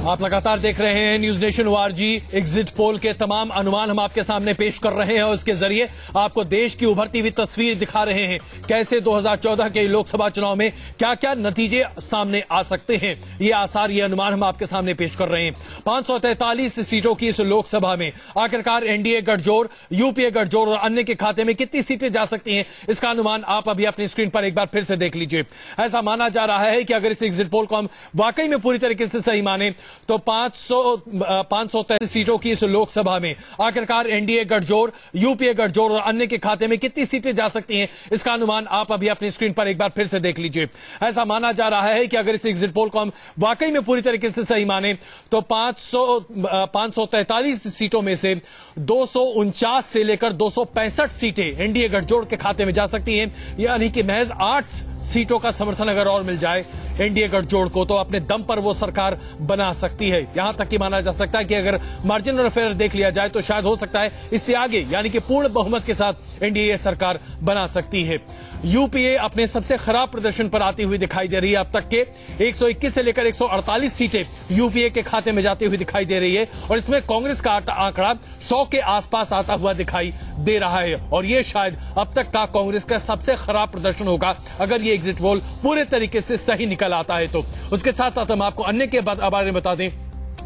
आप लगातार देख रहे हैं news nation ORG। Exit poll के तमाम अनुमान हम आपके सामने पेश कर रहे हैं और उसके जरिए आपको देश की उभरती हुई तस्वीर दिखा रहे हैं। कैसे 2014 के लोकसभा चुनाव में क्या क्या नतीजे सामने आ सकते हैं, ये आसार, ये अनुमान हम आपके सामने पेश कर रहे हैं। 543 सीटों की इस लोकसभा में आखिरकार एनडीए गठजोड़, यूपीए गठजोड़ और अन्य के खाते में कितनी सीटें जा सकती हैं, इसका अनुमान आप अभी अपनी स्क्रीन पर एक बार फिर से देख लीजिए। ऐसा माना जा रहा है कि अगर इस एग्जिट पोल को हम वाकई में पूरी तरीके से सही माने तो 533 सीटों की इस लोकसभा में आखिरकार एनडीए गठजोड़, यूपीए गठजोड़ और अन्य के खाते में कितनी सीटें जा सकती हैं, इसका अनुमान आप अभी अपनी स्क्रीन पर एक बार फिर से देख लीजिए। ऐसा माना जा रहा है कि अगर इस एग्जिट पोल को हम वाकई में पूरी तरीके से सही माने तो 543 सीटों में से 249 से लेकर 265 सीटें एनडीए गठजोड़ के खाते में जा सकती हैं, यानी कि महज 8 सीटों का समर्थन अगर और मिल जाए एनडीए गठजोड़ को तो अपने दम पर वो सरकार बना सकती है। यहां तक कि माना जा सकता है कि अगर मार्जिन ऑफ एरर देख लिया जाए तो शायद हो सकता है इससे आगे, यानी कि पूर्ण बहुमत के साथ एनडीए सरकार बना सकती है। यूपीए अपने सबसे खराब प्रदर्शन पर आती हुई दिखाई दे रही है। अब तक के 121 से लेकर 148 सीटें यूपीए के खाते में जाती हुई दिखाई दे रही है और इसमें कांग्रेस का आंकड़ा 100 के आसपास आता हुआ दिखाई दे रहा है और यह शायद अब तक का कांग्रेस का सबसे खराब प्रदर्शन होगा अगर ये एग्जिट पोल पूरे तरीके से सही निकल आता है तो। उसके साथ साथ हम आपको अन्य के बारे में बता दें,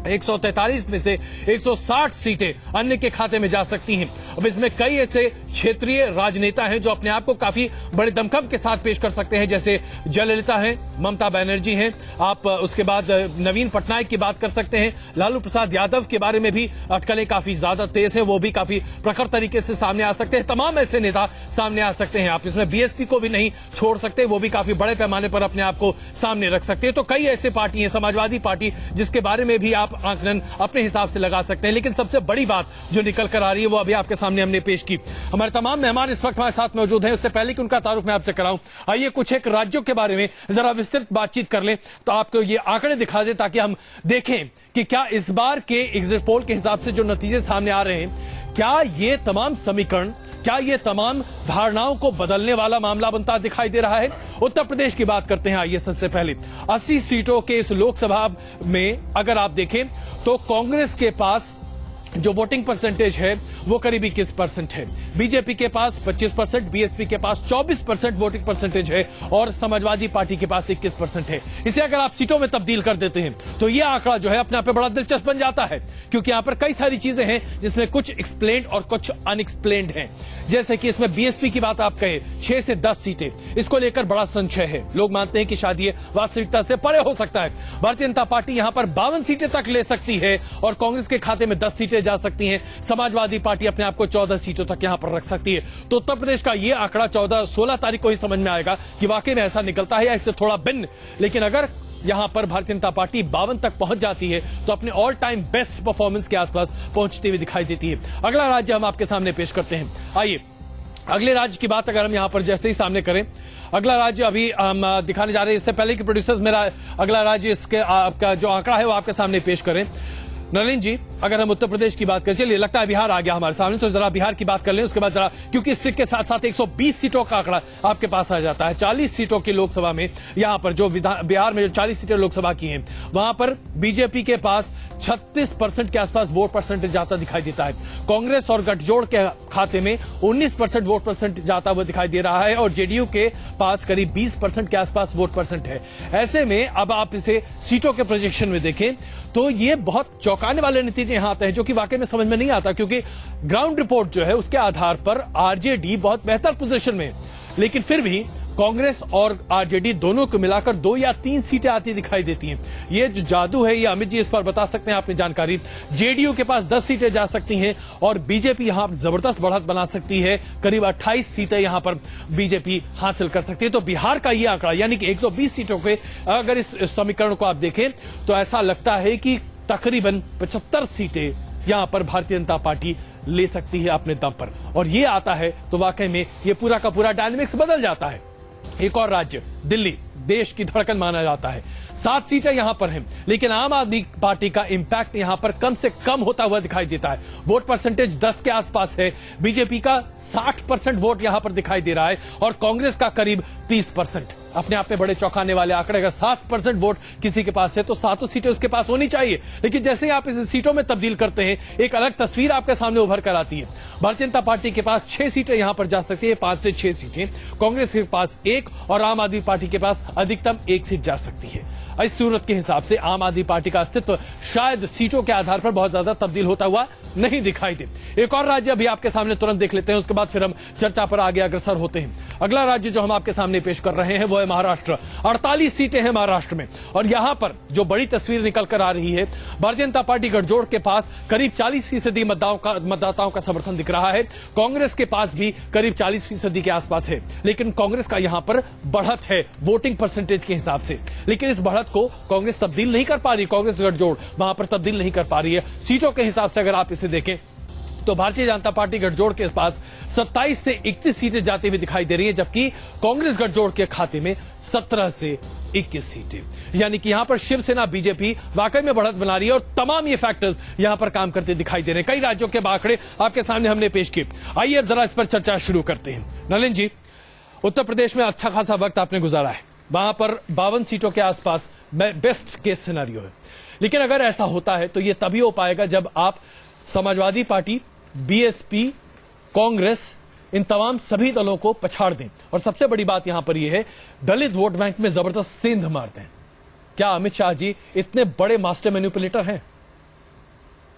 143 में से 160 सीटें अन्य के खाते में जा सकती हैं। अब इसमें कई ऐसे क्षेत्रीय राजनेता हैं जो अपने आप को काफी बड़े दमखम के साथ पेश कर सकते हैं, जैसे जयललिता हैं, ममता बनर्जी हैं, आप उसके बाद नवीन पटनायक की बात कर सकते हैं, लालू प्रसाद यादव के बारे में भी अटकलें काफी ज्यादा तेज हैं, वो भी काफी प्रखर तरीके से सामने आ सकते हैं। तमाम ऐसे नेता सामने आ सकते हैं। आप इसमें बीएसपी को भी नहीं छोड़ सकते, वो भी काफी बड़े पैमाने पर अपने आप को सामने रख सकते हैं। तो कई ऐसे पार्टी हैं, समाजवादी पार्टी, जिसके बारे में भी आप आंकलन अपने हिसाब से लगा सकते हैं। लेकिन सबसे बड़ी बात जो निकल कर आ रही है वो अभी आपके सामने हमने पेश की। हमारे तमाम मेहमान इस वक्त हमारे साथ मौजूद हैं। उससे पहले कि उनका तारुफ मैं आपसे कराऊं, आइए कुछ एक राज्यों के बारे में जरा विस्तृत बातचीत कर लें तो आपको ये आंकड़े दिखा दें ताकि हम देखें कि क्या इस बार के एग्जिट पोल के हिसाब से जो नतीजे सामने आ रहे हैं, क्या ये तमाम समीकरण, क्या ये तमाम धारणाओं को बदलने वाला मामला बनता दिखाई दे रहा है। उत्तर प्रदेश की बात करते हैं। आइए सबसे पहले 80 सीटों के इस लोकसभा में अगर आप देखें तो कांग्रेस के पास जो वोटिंग परसेंटेज है वो करीब 21% है, बीजेपी के पास 25%, बीएसपी के पास 24% वोटिंग परसेंटेज है और समाजवादी पार्टी के पास 21% है। इसे अगर आप सीटों में तब्दील कर देते हैं तो यह आंकड़ा जो है अपने आप में बड़ा दिलचस्प बन जाता है, क्योंकि यहां पर कई सारी चीजें हैं जिसमें कुछ एक्सप्लेन्ड और कुछ अनएक्सप्लेन्ड हैं। जैसे कि इसमें बीएसपी की बात आप कहें 6 से 10 सीटें, इसको लेकर बड़ा संशय है। लोग मानते हैं कि शायद ये वास्तविकता से परे हो सकता है। भारतीय जनता पार्टी यहां पर 52 सीटें तक ले सकती है और कांग्रेस के खाते में 10 सीटें जा सकती हैं। समाजवादी पार्टी अपने आप को 14 सीटों तक यहां पर रख सकती है। तो उत्तर प्रदेश का यह आंकड़ा 16 तारीख को ही समझ में आएगा कि वाकई में ऐसा निकलता है या इससे थोड़ा भिन्न। लेकिन अगर यहां पर भारतीय जनता पार्टी 52 तक पहुंच जाती है तो अपने ऑल टाइम बेस्ट परफॉर्मेंस के आसपास पहुंचती हुई दिखाई देती है। अगला राज्य हम आपके सामने पेश करते हैं। आइए अगले राज्य की बात अगर हम यहां पर जैसे ही सामने करें, अगला राज्य अभी हम दिखाने जा रहे हैं। इससे पहले कि प्रोड्यूसर्स मेरा अगला राज्य इसके आपका जो आंकड़ा है वो आपके सामने पेश करें। नलिन जी, अगर हम उत्तर प्रदेश की बात करें, चलिए लगता है बिहार आ गया हमारे सामने, तो जरा बिहार की बात कर लें उसके बाद जरा, क्योंकि इसके के साथ साथ 120 सीटों का आंकड़ा आपके पास आ जाता है। 40 सीटों की लोकसभा में यहां पर जो बिहार में जो 40 सीटें लोकसभा की हैं वहां पर बीजेपी के पास 36% के आसपास वोट परसेंटेज जाता दिखाई देता है। कांग्रेस और गठजोड़ के खाते में 19% वोट परसेंट जाता हुआ दिखाई दे रहा है और जेडीयू के पास करीब 20% के आसपास वोट परसेंट है। ऐसे में अब आप इसे सीटों के प्रोजेक्शन में देखें तो ये बहुत चौंकाने वाले नतीजे यहां आते हैं, जो कि वाकई में समझ में नहीं आता, क्योंकि ग्राउंड रिपोर्ट जो है उसके आधार पर आरजेडी बहुत बेहतर पोजीशन में है, लेकिन फिर भी कांग्रेस और आरजेडी दोनों को मिलाकर 2 या 3 सीटें आती दिखाई देती हैं। ये जो जादू है ये अमित जी इस पर बता सकते हैं, आपने जानकारी। जेडीयू के पास 10 सीटें जा सकती हैं और बीजेपी यहां जबरदस्त बढ़त बना सकती है, करीब 28 सीटें यहां पर बीजेपी हासिल कर सकती है। तो बिहार का ये आंकड़ा यानी कि 120 सीटों पे अगर इस समीकरण को आप देखें तो ऐसा लगता है कि तकरीबन 75 सीटें यहां पर भारतीय जनता पार्टी ले सकती है अपने दम पर, और ये आता है तो वाकई में ये पूरा का पूरा डायनेमिक्स बदल जाता है। एक और राज्य दिल्ली, देश की धड़कन माना जाता है, 7 सीटें यहां पर हैं, लेकिन आम आदमी पार्टी का इंपैक्ट यहां पर कम से कम होता हुआ दिखाई देता है। वोट परसेंटेज 10 के आसपास है, बीजेपी का 60% वोट यहां पर दिखाई दे रहा है और कांग्रेस का करीब 30%। अपने आप में बड़े चौंकाने वाले आंकड़े। अगर 7% वोट किसी के पास है तो 7 सीटें उसके पास होनी चाहिए, लेकिन जैसे ही आप इसे सीटों में तब्दील करते हैं एक अलग तस्वीर आपके सामने उभर कर आती है। भारतीय जनता पार्टी के पास 6 सीटें यहां पर जा सकती है, 5 से 6 सीटें, कांग्रेस के पास 1 और आम आदमी पार्टी के पास अधिकतम 1 सीट जा सकती है। इस सूरत के हिसाब से आम आदमी पार्टी का अस्तित्व शायद सीटों के आधार पर बहुत ज्यादा तब्दील होता हुआ नहीं दिखाई दे। एक और राज्य अभी आपके सामने तुरंत देख लेते हैं, उसके बाद फिर हम चर्चा पर आगे अग्रसर होते हैं। अगला राज्य जो हम आपके सामने पेश कर रहे हैं वो है महाराष्ट्र। 48 सीटें हैं महाराष्ट्र में, और यहां पर जो बड़ी तस्वीर निकल कर आ रही है, भारतीय जनता पार्टी गठजोड़ के पास करीब 40% मतदाताओं का समर्थन दिख रहा है। कांग्रेस के पास भी करीब 40% के आसपास है, लेकिन कांग्रेस का यहां पर बढ़त है वोटिंग परसेंटेज के हिसाब से, लेकिन इस बढ़त को कांग्रेस तब्दील नहीं कर पा रही। कांग्रेस गठजोड़ वहां पर तब्दील नहीं कर पा रही है। सीटों के हिसाब से अगर आप इसे देखें तो भारतीय जनता पार्टी गठजोड़ के पास 27 से 31 सीटें जाती हुई दिखाई दे रही है, जबकि कांग्रेस गठजोड़ के खाते में 17 से 21 सीटें। यानी कि यहां पर शिवसेना बीजेपी वाकई में बढ़त बना रही है, और तमाम ये फैक्टर्स यहां पर काम करते दिखाई दे रहे हैं। कई राज्यों के आंकड़े आपके सामने हमने पेश किए। आइए जरा इस पर चर्चा शुरू करते हैं। नलिन जी, उत्तर प्रदेश में अच्छा खासा वक्त आपने गुजारा है, वहां पर 52 सीटों के आसपास बेस्ट केस सिनेरियो है, लेकिन अगर ऐसा होता है तो यह तभी हो पाएगा जब आप समाजवादी पार्टी, बीएसपी, कांग्रेस, इन तमाम सभी दलों को पछाड़ दें। और सबसे बड़ी बात यहां पर यह है, दलित वोट बैंक में जबरदस्त सेंध मारते हैं। क्या अमित शाह जी इतने बड़े मास्टर मैनिपुलेटर हैं?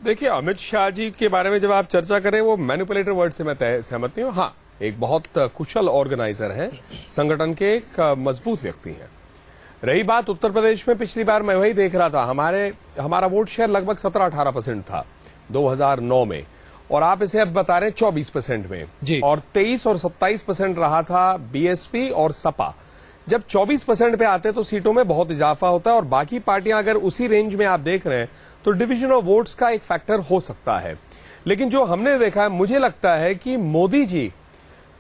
देखिए, अमित शाह जी के बारे में जब आप चर्चा करें, वो मैनिपुलेटर वर्ड से मैं सहमत नहीं हूं। हाँ, एक बहुत कुशल ऑर्गेनाइजर हैं, संगठन के एक मजबूत व्यक्ति हैं। रही बात उत्तर प्रदेश में, पिछली बार मैं वही देख रहा था, हमारा वोट शेयर लगभग 17-18% था 2009 में, और आप इसे अब बता रहे हैं 24% में जी। और 23 और 27% रहा था बीएसपी और सपा। जब 24% पे आते तो सीटों में बहुत इजाफा होता है, और बाकी पार्टियां अगर उसी रेंज में आप देख रहे हैं तो डिवीजन ऑफ वोट्स का एक फैक्टर हो सकता है। लेकिन जो हमने देखा है, मुझे लगता है कि मोदी जी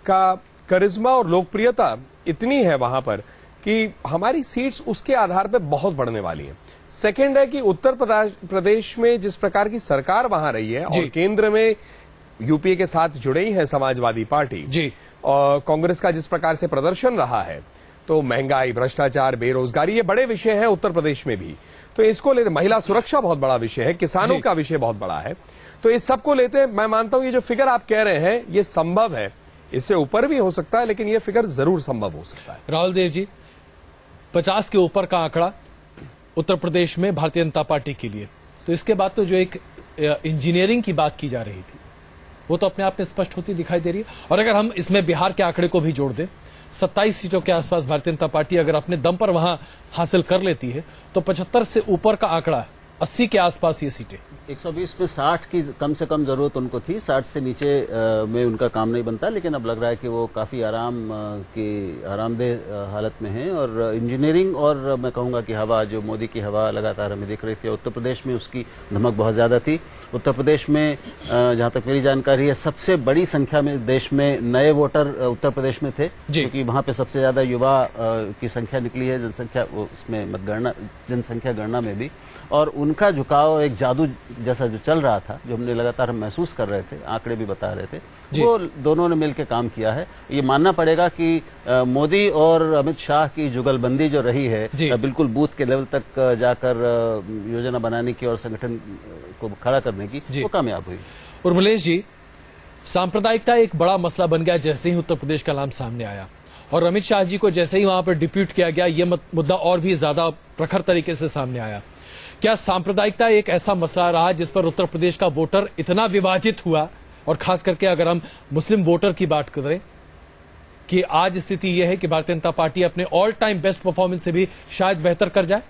का करिश्मा और लोकप्रियता इतनी है वहां पर कि हमारी सीट्स उसके आधार पर बहुत बढ़ने वाली हैं। सेकेंड है कि उत्तर प्रदेश में जिस प्रकार की सरकार वहां रही है, और केंद्र में यूपीए के साथ जुड़े ही है समाजवादी पार्टी जी, और कांग्रेस का जिस प्रकार से प्रदर्शन रहा है, तो महंगाई, भ्रष्टाचार, बेरोजगारी, ये बड़े विषय हैं उत्तर प्रदेश में भी। तो इसको लेते, महिला सुरक्षा बहुत बड़ा विषय है, किसानों का विषय बहुत बड़ा है। तो इस सबको लेते मैं मानता हूं ये जो फिगर आप कह रहे हैं ये संभव है, इससे ऊपर भी हो सकता है, लेकिन ये फिगर जरूर संभव हो सकता है। राहुल देव जी, 50 के ऊपर का आंकड़ा उत्तर प्रदेश में भारतीय जनता पार्टी के लिए, तो इसके बाद तो जो एक इंजीनियरिंग की बात की जा रही थी वो तो अपने आप में स्पष्ट होती दिखाई दे रही है। और अगर हम इसमें बिहार के आंकड़े को भी जोड़ दें, 27 सीटों के आसपास भारतीय जनता पार्टी अगर अपने दम पर वहां हासिल कर लेती है तो 75 से ऊपर का आंकड़ा, 80 के आसपास ये सीटें। 120 में 60 की कम से कम जरूरत उनको थी, 60 से नीचे में उनका काम नहीं बनता, लेकिन अब लग रहा है कि वो काफी आरामदेह हालत में हैं। और इंजीनियरिंग, और मैं कहूंगा कि हवा, जो मोदी की हवा लगातार हमें दिख रही थी, उत्तर प्रदेश में उसकी धमक बहुत ज्यादा थी। उत्तर प्रदेश में जहां तक मेरी जानकारी है, सबसे बड़ी संख्या में देश में नए वोटर उत्तर प्रदेश में थे, क्योंकि वहां पे सबसे ज्यादा युवा की संख्या निकली है, जनसंख्या उसमें जनसंख्या गणना में भी। और उनका झुकाव एक जादू जैसा जो चल रहा था, जो हमने लगातार महसूस कर रहे थे, आंकड़े भी बता रहे थे, वो दोनों ने मिलकर काम किया है। ये मानना पड़ेगा कि मोदी और अमित शाह की जुगलबंदी जो रही है, बिल्कुल बूथ के लेवल तक जाकर योजना बनाने की और संगठन को खड़ा करने की, वो कामयाब हुई। उर्मिलेश जी, सांप्रदायिकता एक बड़ा मसला बन गया जैसे ही उत्तर प्रदेश का नाम सामने आया, और अमित शाह जी को जैसे ही वहां पर डिप्यूट किया गया, ये मुद्दा और भी ज्यादा प्रखर तरीके से सामने आया। क्या सांप्रदायिकता एक ऐसा मसला रहा जिस पर उत्तर प्रदेश का वोटर इतना विभाजित हुआ, और खास करके अगर हम मुस्लिम वोटर की बात करें, कि आज स्थिति यह है कि भारतीय जनता पार्टी अपने ऑल टाइम बेस्ट परफॉर्मेंस से भी शायद बेहतर कर जाए?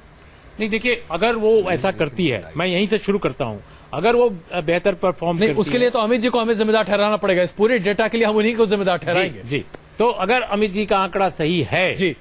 नहीं, देखिए, अगर वो ऐसा करती है, मैं यहीं से शुरू करता हूं, अगर वो बेहतर परफॉर्म करती है, उसके लिए तो अमित जी को हमें जिम्मेदार ठहराना पड़ेगा। इस पूरे डेटा के लिए हम उन्हीं को जिम्मेदार ठहराएंगे। जी, तो अगर अमित जी का आंकड़ा सही है जी,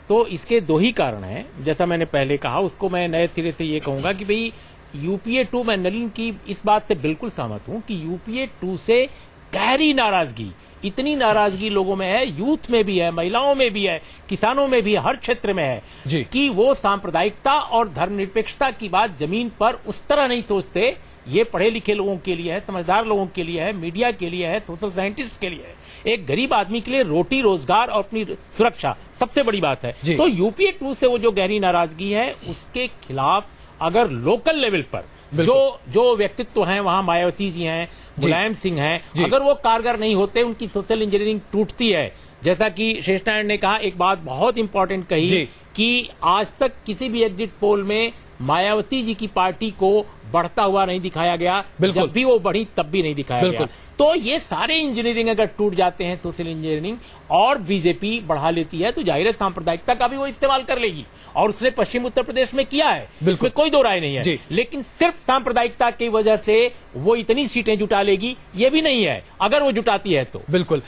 तो इसके 2 ही कारण हैं। जैसा मैंने पहले कहा, उसको मैं नए सिरे से ये कहूंगा कि भाई यूपीए 2, मैं नलिन की इस बात से बिल्कुल सहमत हूं कि यूपीए 2 से गहरी नाराजगी, इतनी नाराजगी लोगों में है, यूथ में भी है, महिलाओं में भी है, किसानों में भी है, हर क्षेत्र में है कि वो सांप्रदायिकता और धर्मनिरपेक्षता की बात जमीन पर उस तरह नहीं सोचते। ये पढ़े लिखे लोगों के लिए है, समझदार लोगों के लिए है, मीडिया के लिए है, सोशल साइंटिस्ट के लिए है। एक गरीब आदमी के लिए रोटी, रोजगार और अपनी सुरक्षा सबसे बड़ी बात है। तो यूपीए 2 से वो जो गहरी नाराजगी है, उसके खिलाफ अगर लोकल लेवल पर जो व्यक्तित्व हैं, वहां मायावती जी हैं, मुलायम सिंह हैं, अगर वो कारगर नहीं होते, उनकी सोशल इंजीनियरिंग टूटती है। जैसा कि शेषनारायण ने कहा, एक बात बहुत इंपॉर्टेंट कही कि आज तक किसी भी एग्जिट पोल में मायावती जी की पार्टी को बढ़ता हुआ नहीं दिखाया गया, जब भी वो बढ़ी तब भी नहीं दिखाया गया। तो ये सारे इंजीनियरिंग अगर टूट जाते हैं, सोशल इंजीनियरिंग, और बीजेपी बढ़ा लेती है, तो जाहिर है सांप्रदायिकता का भी वो इस्तेमाल कर लेगी, और उसने पश्चिम उत्तर प्रदेश में किया है, इसमें कोई दो राय नहीं है। लेकिन सिर्फ सांप्रदायिकता की वजह से वो इतनी सीटें जुटा लेगी, ये भी नहीं है, अगर वो जुटाती है तो। बिल्कुल।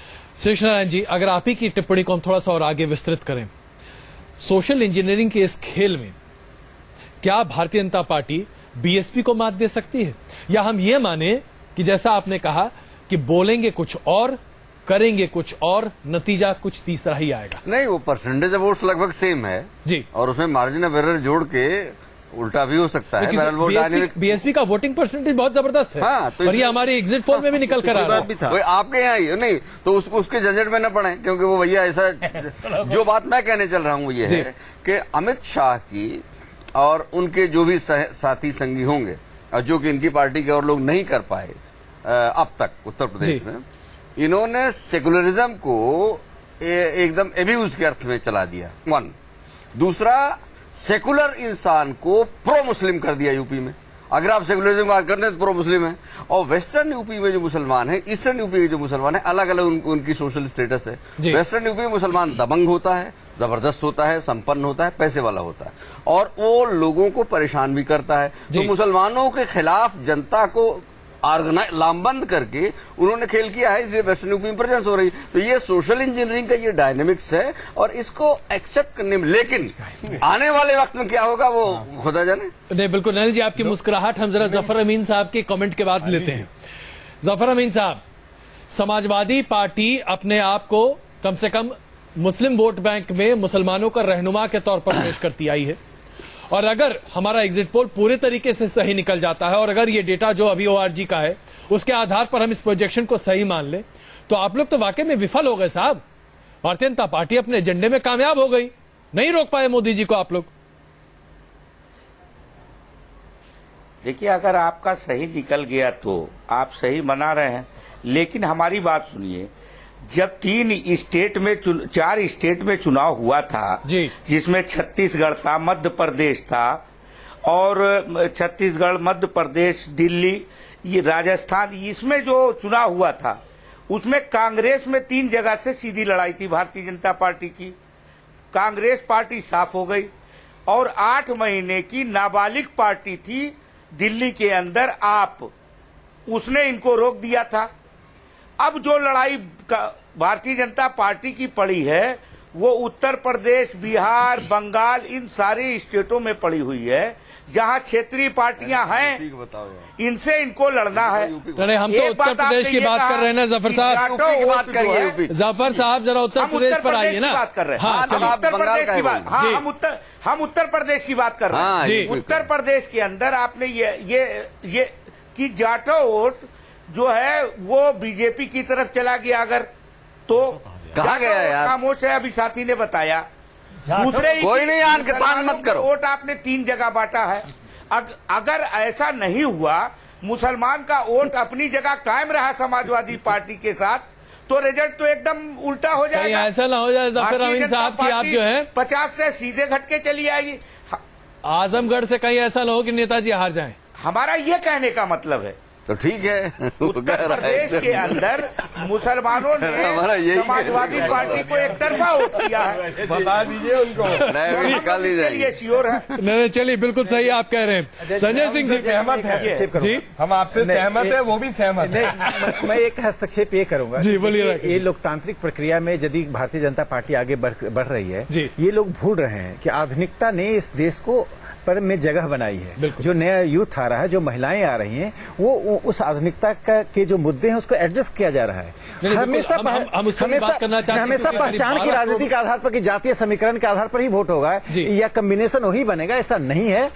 शेषनारायण जी, अगर आप ही की टिप्पणी को हम थोड़ा सा और आगे विस्तृत करें, सोशल इंजीनियरिंग के इस खेल में क्या भारतीय जनता पार्टी बीएसपी को मात दे सकती है, या हम ये माने कि जैसा आपने कहा कि बोलेंगे कुछ और, करेंगे कुछ और, नतीजा कुछ तीसरा ही आएगा? नहीं, वो परसेंटेज ऑफ वोट्स लगभग सेम है जी, और उसमें मार्जिन ऑफ एरर जोड़ के उल्टा भी हो सकता है। बीएसपी का वोटिंग परसेंटेज बहुत जबरदस्त है। हाँ, तो और ये हमारी एग्जिट पोल में भी निकल कर आ रहा है। आपके यहाँ ही नहीं तो उसके झंझट में न पड़े, क्योंकि वो भैया ऐसा जो बात मैं कहने चल रहा हूँ वो ये है कि अमित शाह की और उनके जो भी साथी संगी होंगे, और जो कि इनकी पार्टी के और लोग नहीं कर पाए अब तक उत्तर प्रदेश में, इन्होंने सेकुलरिज्म को एकदम एब्यूज के अर्थ में चला दिया, वन। दूसरा, सेकुलर इंसान को प्रो मुस्लिम कर दिया यूपी में। अगर आप सेकुलरिज्म की बात करते हैं तो प्रो मुस्लिम है। और वेस्टर्न यूपी में जो मुसलमान है, ईस्टर्न यूपी के जो मुसलमान है, अलग अलग उनकी सोशल स्टेटस है। वेस्टर्न यूपी में मुसलमान दबंग होता है, जबरदस्त होता है, संपन्न होता है, पैसे वाला होता है, और वो लोगों को परेशान भी करता है। तो मुसलमानों के खिलाफ जनता को लामबंद करके उन्होंने खेल किया है, इसलिए वेस्टर्न यूपी में प्रेजेंस हो रही। तो ये सोशल इंजीनियरिंग का ये डायनेमिक्स है, और इसको एक्सेप्ट करने में, लेकिन आने वाले वक्त में क्या होगा वो खुदा जाने। नहीं, बिल्कुल। नैनी जी, आपकी मुस्कुराहट हम जरा जफर अमीन साहब के कमेंट के बाद लेते हैं। जफर अमीन साहब, समाजवादी पार्टी अपने आप को कम से कम मुस्लिम वोट बैंक में मुसलमानों का रहनुमा के तौर पर पेश करती आई है, और अगर हमारा एग्जिट पोल पूरे तरीके से सही निकल जाता है, और अगर ये डेटा जो अभी ओआरजी का है उसके आधार पर हम इस प्रोजेक्शन को सही मान लें, तो आप लोग तो वाकई में विफल हो गए साहब। भारतीय जनता पार्टी अपने एजेंडे में कामयाब हो गई, नहीं रोक पाए मोदी जी को आप लोग। देखिए, अगर आपका सही निकल गया तो आप सही मना रहे हैं, लेकिन हमारी बात सुनिए। जब 4 स्टेट में चुनाव हुआ था, जिसमें छत्तीसगढ़ था, मध्य प्रदेश था, और छत्तीसगढ़, मध्य प्रदेश, दिल्ली, ये राजस्थान, इसमें जो चुनाव हुआ था उसमें कांग्रेस में 3 जगह से सीधी लड़ाई थी भारतीय जनता पार्टी की। कांग्रेस पार्टी साफ हो गई, और 8 महीने की नाबालिग पार्टी थी दिल्ली के अंदर, आप, उसने इनको रोक दिया था। अब जो लड़ाई भारतीय जनता पार्टी की पड़ी है वो उत्तर प्रदेश, बिहार, बंगाल, इन सारे स्टेटों में पड़ी हुई है, जहां क्षेत्रीय पार्टियां हैं, इनसे इनको लड़ना है। अरे हम तो उत्तर प्रदेश की बात कर रहे हैं ना जफर साहब, जफर साहब जरा उत्तर प्रदेश पर आइए ना। बात कर रहे हैं, उत्तर प्रदेश की बात, हाँ, हम उत्तर प्रदेश की बात कर रहे हैं। उत्तर प्रदेश के अंदर आपने ये कि जाटो वोट जो है वो बीजेपी की तरफ चला गया, अगर तो कहा गया यार, खामोश है, अभी साथी ने बताया। दूसरे कोई नहीं, आन मत करो। वोट आपने 3 जगह बांटा है। अगर ऐसा नहीं हुआ, मुसलमान का वोट अपनी जगह कायम रहा समाजवादी पार्टी के साथ, तो रिजल्ट तो एकदम उल्टा हो जाएगा। ऐसा ना हो जाए जफर अमीन साहब की आप जो है 50 से सीधे घटके चली आएगी। आजमगढ़ से कहीं ऐसा ना हो कि नेताजी हार जाएं। हमारा ये कहने का मतलब है। तो ठीक है, उत्तर प्रदेश के अंदर मुसलमानों ने समाजवादी पार्टी को एक तरफा वोट किया है। बता दीजिए उनको, निकाल दी जाएगी। ये श्योर है। नहीं, चलिए, बिल्कुल सही आप कह रहे हैं। संजय सिंह जी सहमत है जी, हम आपसे सहमत है, वो भी सहमत है। मैं एक हस्तक्षेप ये करूंगा जी, बोलिए। ये लोकतांत्रिक प्रक्रिया में यदि भारतीय जनता पार्टी आगे बढ़ रही है, ये लोग भूल रहे हैं कि आधुनिकता ने इस देश को पर में जगह बनाई है। जो नया यूथ आ रहा है, जो महिलाएं आ रही हैं, वो उस आधुनिकता के जो मुद्दे हैं उसको एड्रेस किया जा रहा है। हमेशा पहचान की राजनीति के आधार पर, कि जातीय समीकरण के आधार पर ही वोट होगा या कम्बिनेशन वही बनेगा, ऐसा नहीं है।